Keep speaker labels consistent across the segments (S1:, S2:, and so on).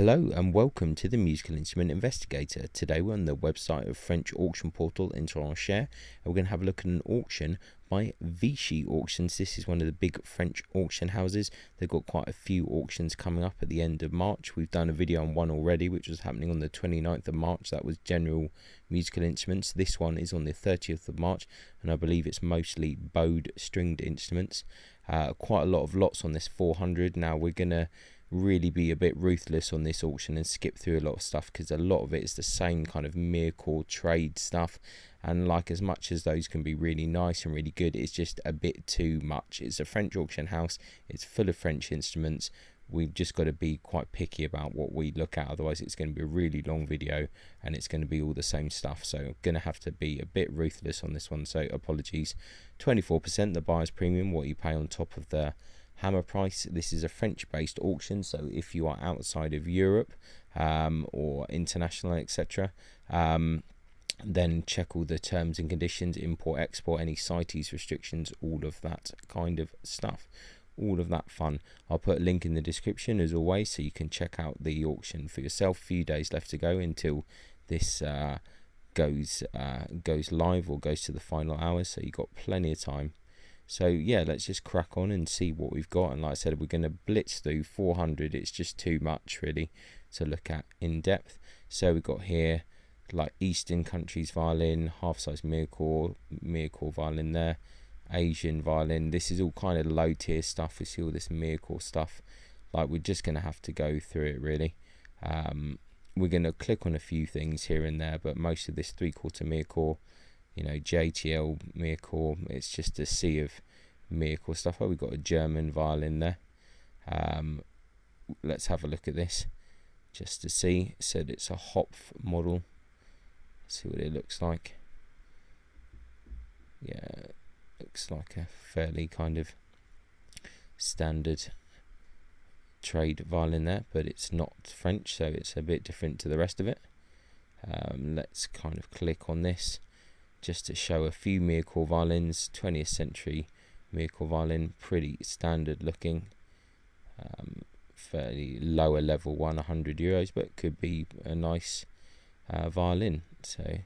S1: Hello and welcome to the Musical Instrument Investigator. Today we're on the website of French auction portal Intermarché, and we're going to have a look at an auction by Vichy Auctions. This is one of the big French auction houses. They've got quite a few auctions coming up at the end of March. We've done a video on one already, which was happening on the 29th of March. That was general musical instruments. This one is on the 30th of March, and I believe it's mostly bowed stringed instruments. Quite a lot of lots on this 400. Now we're going to really be a bit ruthless on this auction and skip through a lot of stuff, because a lot of it is the same kind of mere core trade stuff, and like, as much as those can be really nice and really good, it's just a bit too much. It's a French auction house, it's full of French instruments. We've just got to be quite picky about what we look at, otherwise it's going to be a really long video and it's going to be all the same stuff. So I'm going to have to be a bit ruthless on this one, so apologies. 24% the buyer's premium, what you pay on top of the hammer price. This is a French-based auction, so if you are outside of Europe or international, etc., then check all the terms and conditions, import, export, any CITES restrictions, all of that kind of stuff, all of that fun. I'll put a link in the description as always, so you can check out the auction for yourself. Few days left to go until this goes live or goes to the final hours, so you've got plenty of time. So yeah, let's just crack on and see what we've got. And like I said, we're going to blitz through 400. It's just too much really to look at in depth. So we've got here like Eastern countries violin, half-size mere core violin there, Asian violin. This is all kind of low tier stuff. We see all this mere core stuff. Like, we're just going to have to go through it really. We're going to click on a few things here and there, but most of this 3/4 mere core, you know, JTL mere core, it's just a sea of mere core stuff. Oh, we've got a German violin there. Let's have a look at this just to see. It said it's a Hopf model. Let's see what it looks like. Yeah, looks like a fairly kind of standard trade violin there, but it's not French, so it's a bit different to the rest of it. Let's kind of click on this just to show a few mere core violins. 20th century mere core violin, pretty standard looking, fairly lower level one, €100, but could be a nice violin. So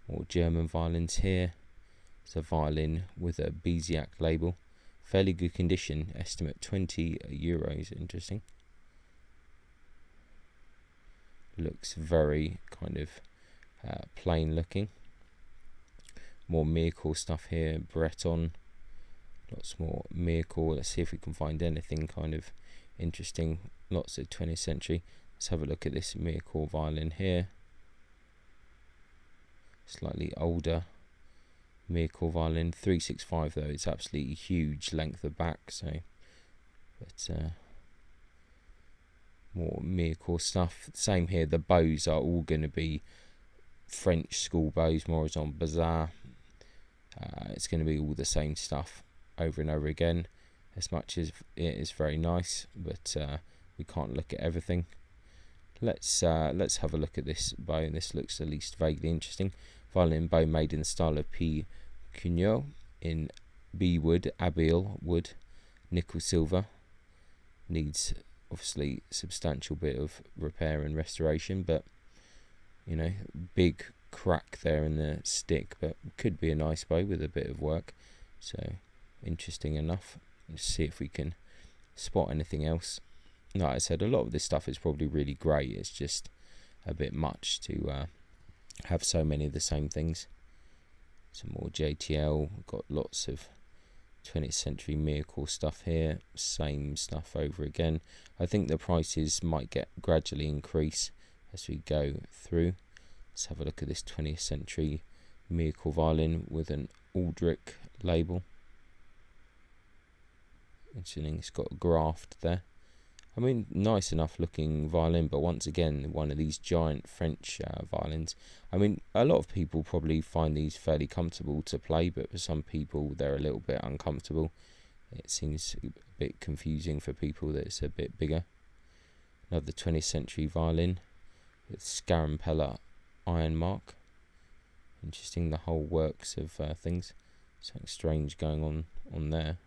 S1: more German violins here. It's a violin with a Beziak label, fairly good condition, estimate €20. Interesting. Looks very kind of plain looking. More mere core stuff here, Breton, lots more mere core. Let's see if we can find anything kind of interesting. Lots of 20th century. Let's have a look at this mere core violin here. Slightly older mere core violin, 365 though. It's absolutely huge length of back, so but more mere core stuff. Same here, the bows are all going to be French school bows, Morison Bazar. It's going to be all the same stuff over and over again, as much as it is very nice, but we can't look at everything. Let's have a look at this bow, and this looks at least vaguely interesting. Violin bow made in the style of P. Cugnot in B wood, Abiel wood, nickel silver. Needs obviously substantial bit of repair and restoration, but you know, big crack there in the stick, but could be a nice bow with a bit of work. So interesting enough. Let's see if we can spot anything else. Like I said, a lot of this stuff is probably really great. It's just a bit much to have so many of the same things. Some more JTL. We've got lots of 20th century mere core stuff here. Same stuff over again. I think the prices might get gradually increase as we go through. Let's have a look at this 20th century mere core violin with an Aldrich label. Interesting, it's got a graft there. I mean, nice enough looking violin, but once again, one of these giant French violins. I mean, a lot of people probably find these fairly comfortable to play, but for some people they're a little bit uncomfortable. It seems a bit confusing for people that it's a bit bigger. Another 20th century violin with Scarampella iron mark. Interesting, the whole works of things. Something strange going on there.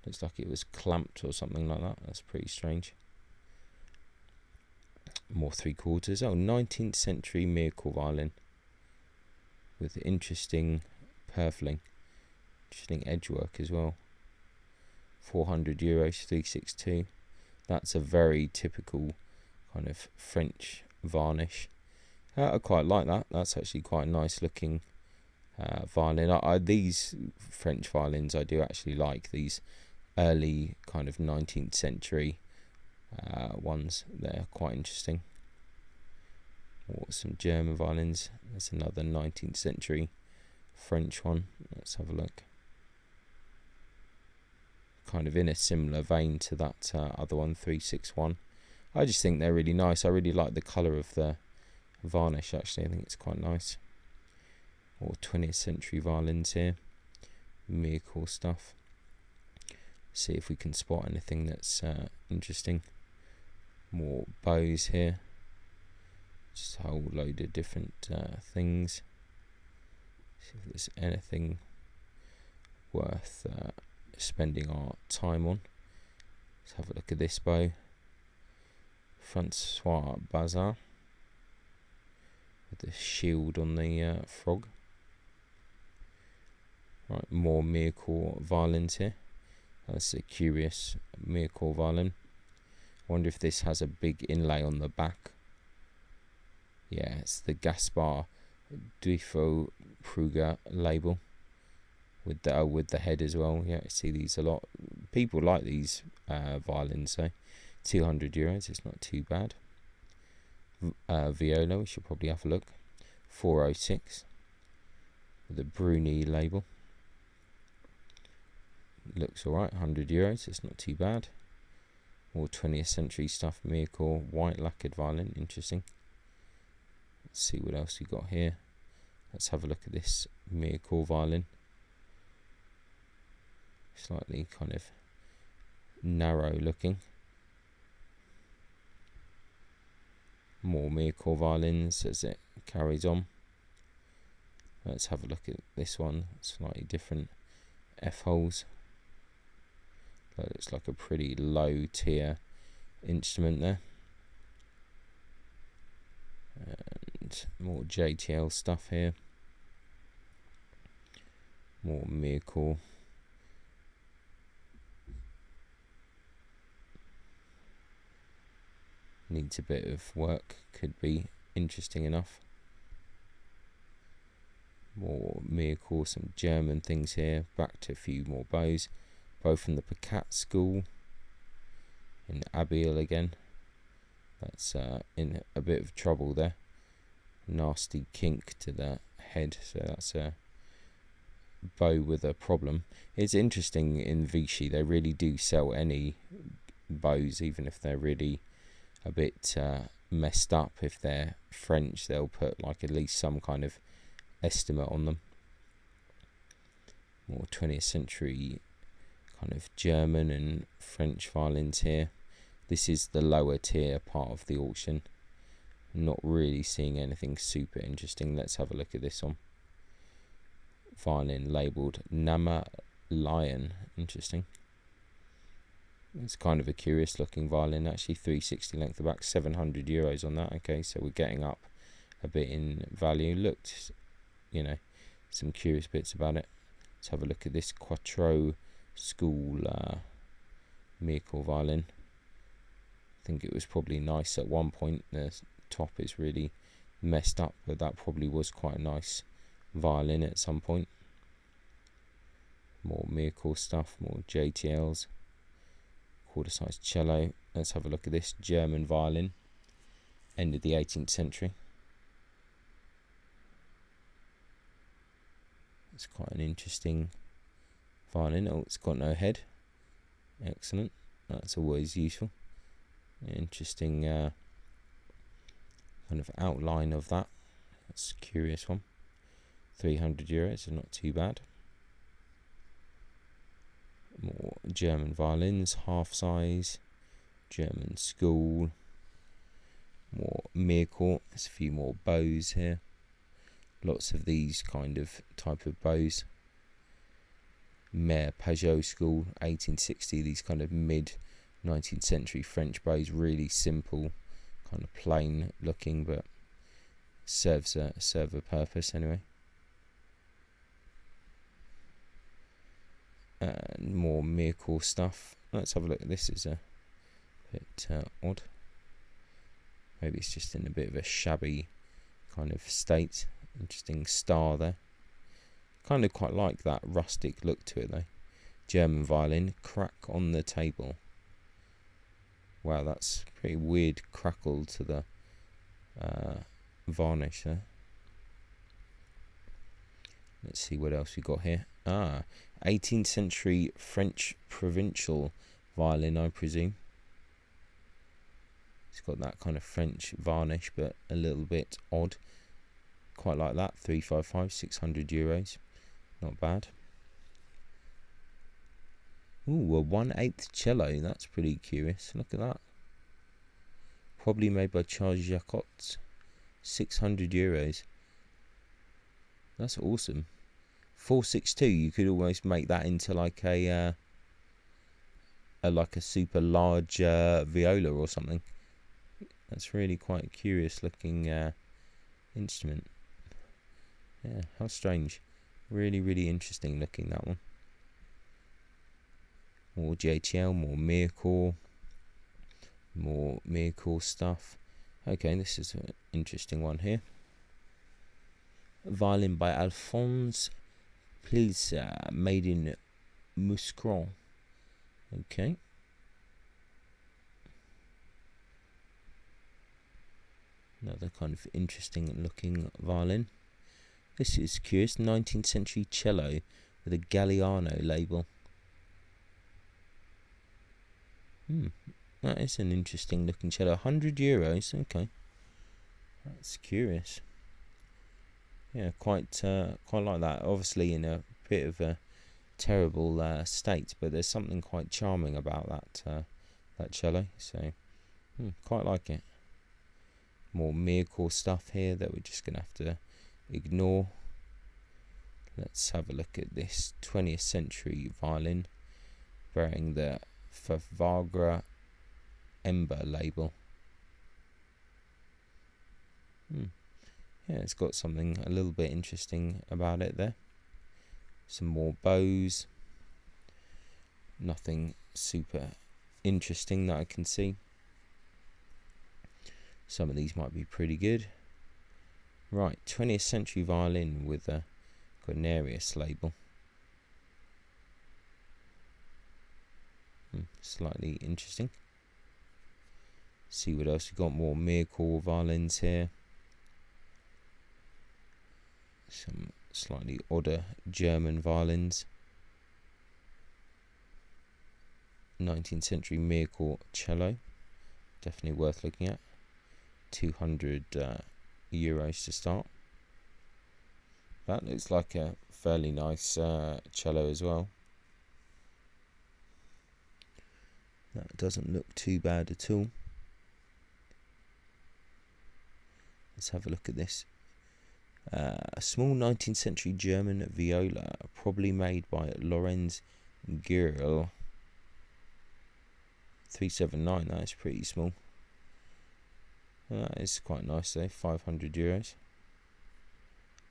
S1: Looks like it was clamped or something like that. That's pretty strange. More 3/4. Oh, 19th century miracle violin with interesting purfling, interesting edgework as well. €400, 362. That's a very typical kind of French varnish. I quite like that. That's actually quite a nice looking violin. These French violins I do actually like, these early kind of 19th century ones. They're quite interesting. Or some German violins. That's another 19th century French one. Let's have a look. Kind of in a similar vein to that other one, 361. I just think they're really nice. I really like the colour of the varnish, actually. I think it's quite nice. Or 20th century violins here. Miracle stuff. See if we can spot anything that's interesting. More bows here. Just a whole load of different things. See if there's anything worth spending our time on. Let's have a look at this bow. Francois Bazin with the shield on the frog. Right, more miracle violins here. That's a curious miracle violin. I wonder if this has a big inlay on the back. Yeah, it's the Gaspar Duifo Pruga label with the head as well. Yeah, I see these a lot. People like these violins, so €200. It's not too bad. Viola, we should probably have a look. 406 with the Bruni label. Looks alright. €100. It's not too bad. More 20th century stuff. Miracle white lacquered violin. Interesting. Let's see what else we got here. Let's have a look at this miracle violin. Slightly kind of narrow looking. More miracle violins as it carries on. Let's have a look at this one. Slightly different F-holes. That looks like a pretty low tier instrument there. And more JTL stuff here. More miracle. Needs a bit of work. Could be interesting enough. More miracle, some German things here. Back to a few more bows. Both from the Picat school. In Abiel again. That's in a bit of trouble there. Nasty kink to the head. So that's a bow with a problem. It's interesting in Vichy. They really do sell any bows, even if they're really a bit messed up. If they're French, they'll put like at least some kind of estimate on them. More 20th century kind of German and French violins here. This is the lower tier part of the auction. Not really seeing anything super interesting. Let's have a look at this one. Violin labelled Nama Lion. Interesting. It's kind of a curious looking violin, actually. 360 length of back, €700 on that. Okay, so we're getting up a bit in value. Looked, some curious bits about it. Let's have a look at this Quattro school miracle violin. I think it was probably nice at one point. The top is really messed up, but that probably was quite a nice violin at some point. More miracle stuff, more JTLs. Quarter size cello. Let's have a look at this German violin, end of the 18th century. It's quite an interesting violin. Oh, it's got no head. Excellent. That's always useful. Interesting kind of outline of that. That's a curious one. €300 is not too bad. More German violins, half size, German school, more miracle. There's a few more bows here. Lots of these kind of type of bows. Mare Pajot school, 1860. These kind of mid 19th century French bows, really simple kind of plain looking, but serve a purpose anyway. And more miracle stuff. Let's have a look. This is a bit odd. Maybe it's just in a bit of a shabby kind of state. Interesting star there. Kind of quite like that rustic look to it though. German violin, crack on the table. Wow, that's pretty weird crackle to the varnish there. Let's see what else we got here. 18th century French provincial violin, I presume. It's got that kind of French varnish, but a little bit odd. Quite like that. 355, 600 euros. Not bad. Ooh, a 1/8 cello. That's pretty curious. Look at that. Probably made by Charles Jacot. 600 euros. That's awesome. 462. You could almost make that into like a super large viola or something. That's really quite curious looking instrument. Yeah, how strange. Really, really interesting looking, that one. More JTL, more miracle stuff. Okay, this is an interesting one here. Violin by Alphonse Pilsa, made in Mouscron. Okay. Another kind of interesting looking violin. This is curious, 19th century cello with a Galliano label. That is an interesting looking cello. 100 euros, okay. That's curious. Yeah, quite like that. Obviously in a bit of a terrible state, but there's something quite charming about that cello. So, quite like it. More miracle stuff here that we're just gonna have to ignore. Let's have a look at this 20th century violin bearing the Favagre Ember label. Yeah, it's got something a little bit interesting about it there. Some more bows. Nothing super interesting that I can see. Some of these might be pretty good. Right, 20th century violin with a Guarnerius label. Slightly interesting. See what else we got. More miracle violins here. Some slightly odder German violins. 19th century miracle cello. Definitely worth looking at. 200 euros to start. That looks like a fairly nice cello as well. That doesn't look too bad at all. Let's have a look at this. A small 19th century German viola, probably made by Lorenz Gierl. 379, that is pretty small. That is quite nice though, 500 euros.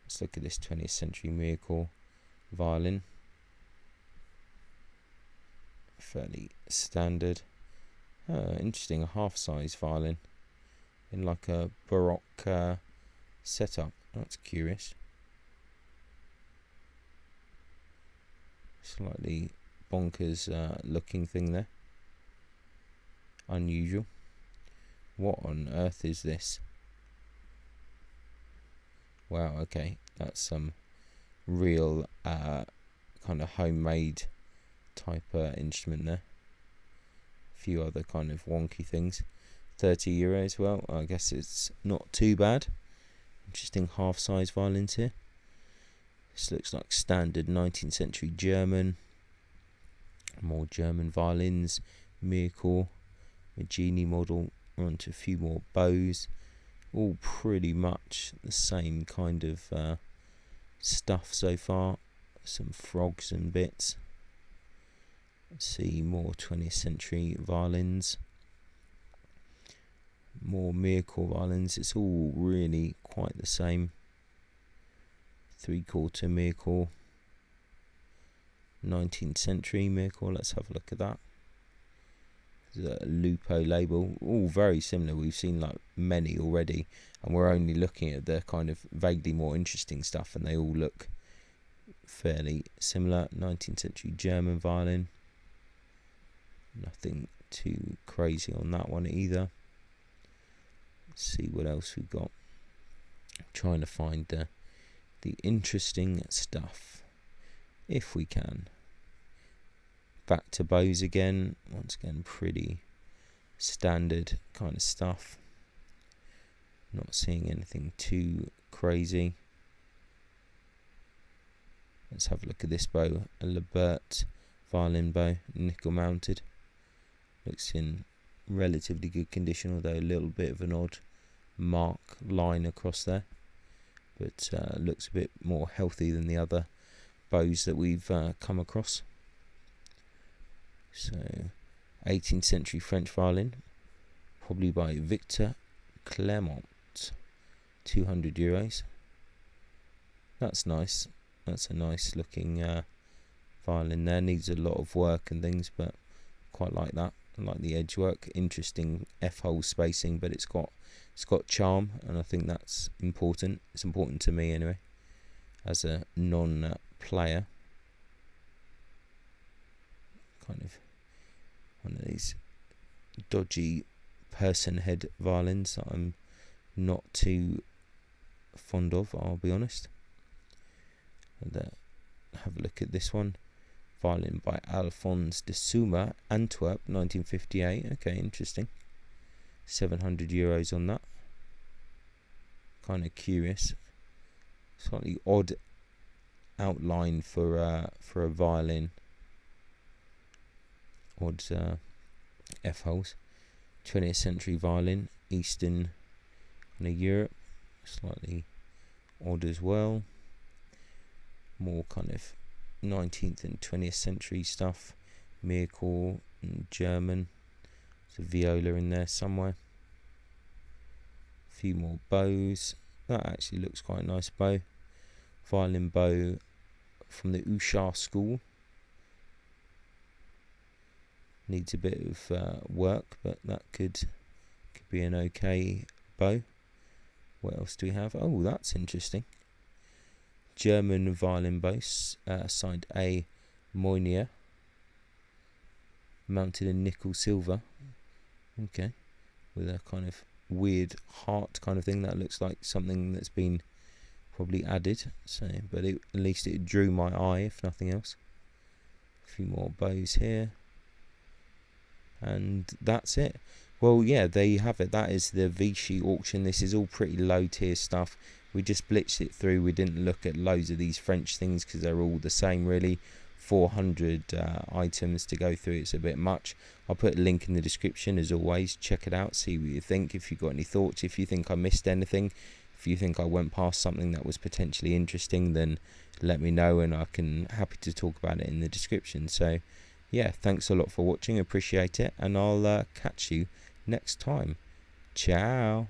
S1: Let's look at this 20th century miracle violin. Fairly standard. Interesting, a half-size violin in like a Baroque setup. That's curious. Slightly bonkers looking thing there. Unusual. What on earth is this? Wow, okay. That's some real kind of homemade type instrument there. A few other kind of wonky things. 30 euros. Well, I guess it's not too bad. Interesting half-size violins here. This looks like standard 19th century German. More German violins. Miracle. Magini model. We're on to a few more bows. All pretty much the same kind of stuff so far. Some frogs and bits. Let's see more 20th century violins. More miracle violins. It's all really quite the same. 3/4 miracle. 19th century miracle. Let's have a look at that. There's a Lupo label. All very similar. We've seen like many already, and we're only looking at the kind of vaguely more interesting stuff, and they all look fairly similar. 19th century German violin. Nothing too crazy on that one either. Let's see what else we've got. I'm trying to find the interesting stuff, if we can. Back to bows again. Once again, pretty standard kind of stuff. Not seeing anything too crazy. Let's have a look at this bow. A Lebert violin bow, nickel mounted. Looks in relatively good condition, although a little bit of an odd mark line across there. But looks a bit more healthy than the other bows that we've come across. So, 18th century French violin, probably by Victor Clermont, €200. That's nice. That's a nice looking violin there. Needs a lot of work and things, but quite like that. I like the edge work. Interesting F-hole spacing, but it's got charm, and I think that's important. It's important to me anyway, as a non-player. Kind of one of these dodgy person head violins that I'm not too fond of, I'll be honest. And have a look at this one. Violin by Alphonse de Suma, Antwerp, 1958. Okay, interesting. €700 on that. Kind of curious. Slightly odd outline for a violin. Odd F-holes. 20th century violin, Eastern Europe. Slightly odd as well. More kind of 19th and 20th century stuff. Miracle and German. There's a viola in there somewhere. A few more bows. That actually looks quite a nice bow. Violin bow from the Usha school. Needs a bit of work, but that could be an okay bow. What else do we have? Oh, that's interesting. German violin bow, signed A. Moynier, mounted in nickel silver. Okay, with a kind of weird heart kind of thing. That looks like something that's been probably added. So, but at least it drew my eye, if nothing else. A few more bows here, and that's it. Well, yeah, there you have it. That is the Vichy auction. This is all pretty low tier stuff. We just blitzed it through. We didn't look at loads of these French things because they're all the same, really. 400 items to go through. It's a bit much. I'll put a link in the description as always. Check it out. See what you think. If you've got any thoughts, if you think I missed anything, if you think I went past something that was potentially interesting, then let me know, and I can happy to talk about it in the description. So, yeah, thanks a lot for watching. Appreciate it, and I'll catch you next time. Ciao.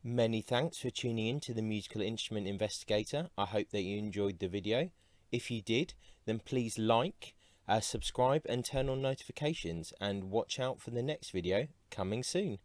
S1: Many thanks for tuning in to the Musical Instrument Investigator. I hope that you enjoyed the video. If you did, then please like, subscribe and turn on notifications, and watch out for the next video coming soon.